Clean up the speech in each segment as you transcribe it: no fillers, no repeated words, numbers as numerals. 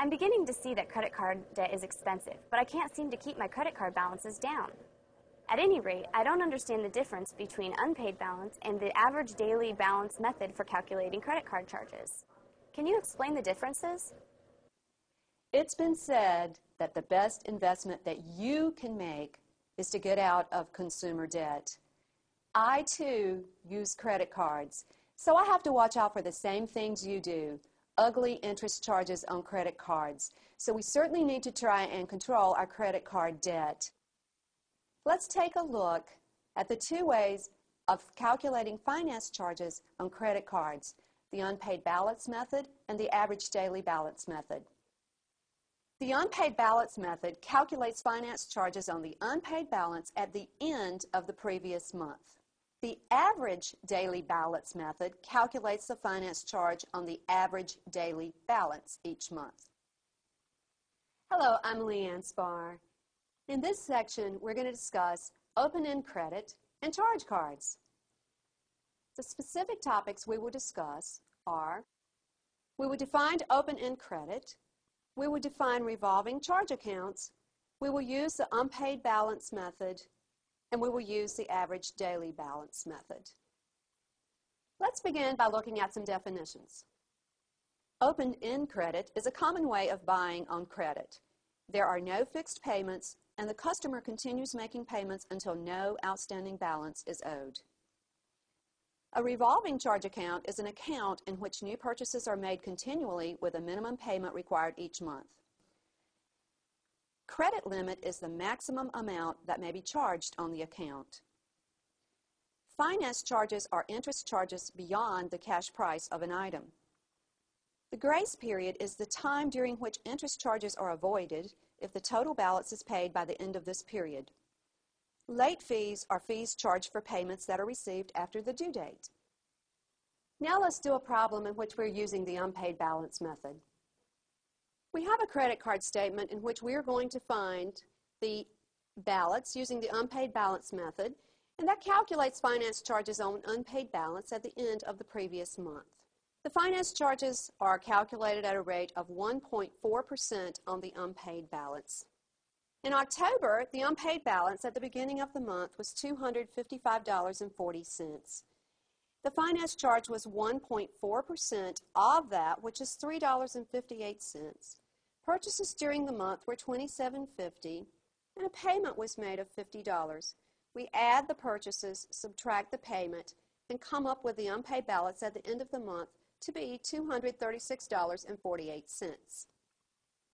I'm beginning to see that credit card debt is expensive, but I can't seem to keep my credit card balances down. At any rate, I don't understand the difference between unpaid balance and the average daily balance method for calculating credit card charges. Can you explain the differences? It's been said that the best investment that you can make is to get out of consumer debt. I, too, use credit cards, so I have to watch out for the same things you do, ugly interest charges on credit cards. So we certainly need to try and control our credit card debt. Let's take a look at the two ways of calculating finance charges on credit cards, the unpaid balance method and the average daily balance method. The unpaid balance method calculates finance charges on the unpaid balance at the end of the previous month. The average daily balance method calculates the finance charge on the average daily balance each month. Hello, I'm Leanne Spar. In this section, we're going to discuss open-end credit and charge cards. The specific topics we will discuss are: we will define open-end credit, we will define revolving charge accounts, we will use the unpaid balance method, and we will use the average daily balance method. Let's begin by looking at some definitions. Open-end credit is a common way of buying on credit. There are no fixed payments, and the customer continues making payments until no outstanding balance is owed. A revolving charge account is an account in which new purchases are made continually with a minimum payment required each month. Credit limit is the maximum amount that may be charged on the account. Finance charges are interest charges beyond the cash price of an item. The grace period is the time during which interest charges are avoided if the total balance is paid by the end of this period. Late fees are fees charged for payments that are received after the due date. Now let's do a problem in which we're using the unpaid balance method. We have a credit card statement in which we are going to find the balance using the unpaid balance method, and that calculates finance charges on unpaid balance at the end of the previous month. The finance charges are calculated at a rate of 1.4% on the unpaid balance. In October, the unpaid balance at the beginning of the month was $255.40. The finance charge was 1.4% of that, which is $3.58. Purchases during the month were $27.50, and a payment was made of $50. We add the purchases, subtract the payment, and come up with the unpaid balance at the end of the month to be $236.48.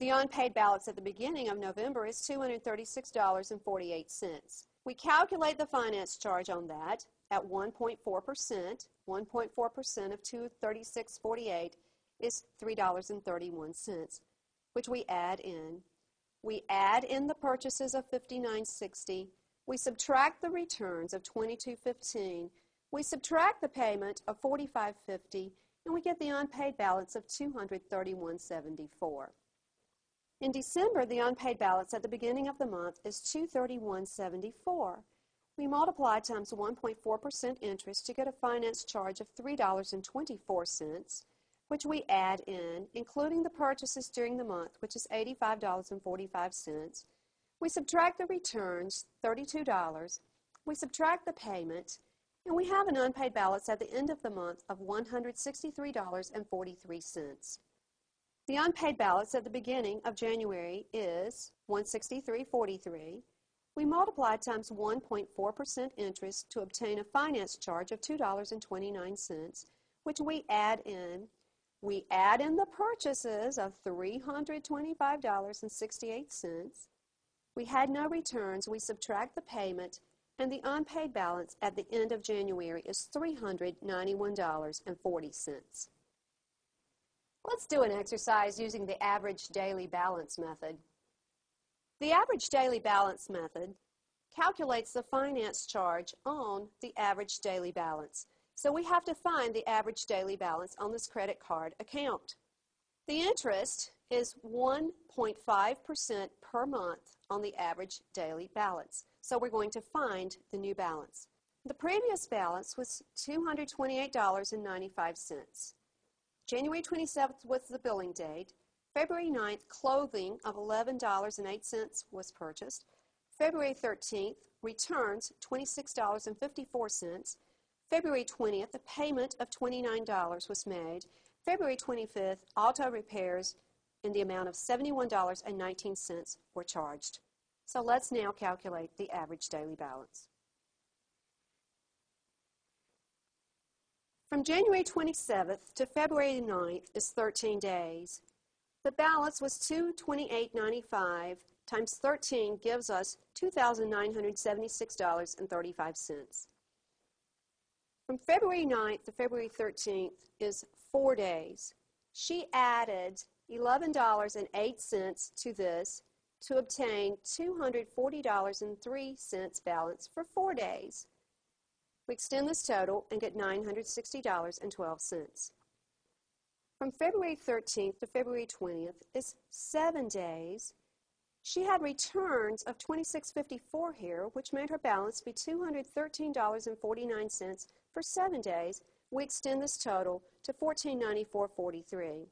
The unpaid balance at the beginning of November is $236.48. We calculate the finance charge on that at 1.4%. 1.4% of $236.48 is $3.31, which we add in. We add in the purchases of $59.60. We subtract the returns of $22.15. We subtract the payment of $45.50, and we get the unpaid balance of $231.74. In December, the unpaid balance at the beginning of the month is $231.74. We multiply times 1.4% interest to get a finance charge of $3.24, which we add in, including the purchases during the month, which is $85.45. We subtract the returns, $32. We subtract the payment, and we have an unpaid balance at the end of the month of $163.43. The unpaid balance at the beginning of January is $163.43. We multiply times 1.4% interest to obtain a finance charge of $2.29, which we add in. We add in the purchases of $325.68. We had no returns. We subtract the payment, and the unpaid balance at the end of January is $391.40. Let's do an exercise using the average daily balance method. The average daily balance method calculates the finance charge on the average daily balance. So we have to find the average daily balance on this credit card account. The interest is 1.5% per month on the average daily balance. So we're going to find the new balance. The previous balance was $228.95. January 27th was the billing date. February 9th, clothing of $11.08 was purchased. February 13th, returns $26.54. February 20th, a payment of $29 was made. February 25th, auto repairs in the amount of $71.19 were charged. So let's now calculate the average daily balance. From January 27th to February 9th is 13 days. The balance was $228.95 times 13 gives us $2,976.35. From February 9th to February 13th is 4 days. She added $11.08 to this to obtain $240.03 balance for 4 days. We extend this total and get $960.12. From February 13th to February 20th is 7 days. She had returns of $26.54 here, which made her balance be $213.49 for 7 days. We extend this total to $1494.43.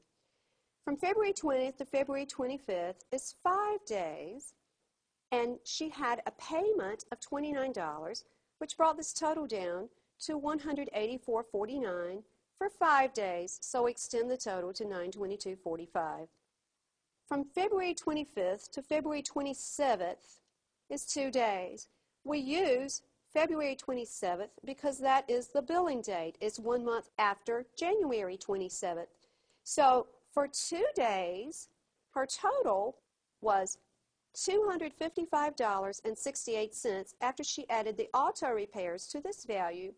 From February 20th to February 25th is 5 days, and she had a payment of $29, which brought this total down to $184.49 for 5 days, so we extend the total to $922.45. From February 25th to February 27th is 2 days. We use February 27th because that is the billing date. It's 1 month after January 27th. So for 2 days, her total was $255.68 after she added the auto repairs to this value.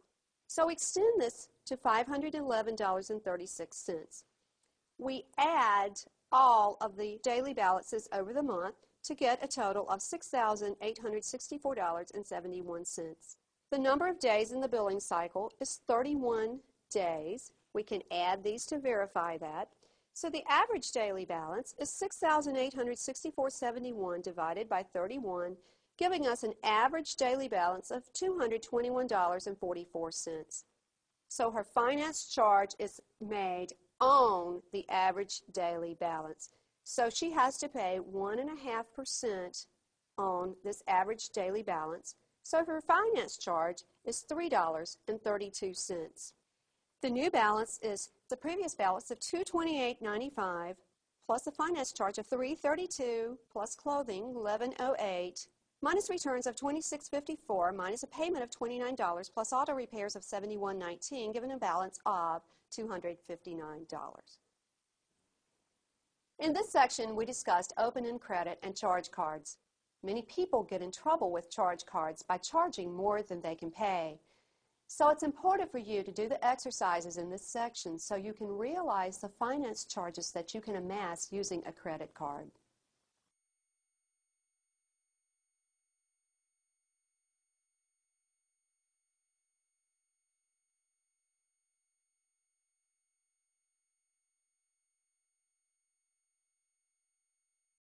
So extend this to $511.36. We add all of the daily balances over the month to get a total of $6,864.71. The number of days in the billing cycle is 31 days. We can add these to verify that. So the average daily balance is $6,864.71 divided by 31, giving us an average daily balance of $221.44. So her finance charge is made on the average daily balance. So she has to pay 1.5% on this average daily balance. So her finance charge is $3.32. The new balance is the previous balance of $228.95 plus a finance charge of $332 plus clothing $11.08 minus returns of $26.54 minus a payment of $29 plus auto repairs of $71.19, giving a balance of $259. In this section, we discussed open-end credit and charge cards. Many people get in trouble with charge cards by charging more than they can pay. So it's important for you to do the exercises in this section so you can realize the finance charges that you can amass using a credit card.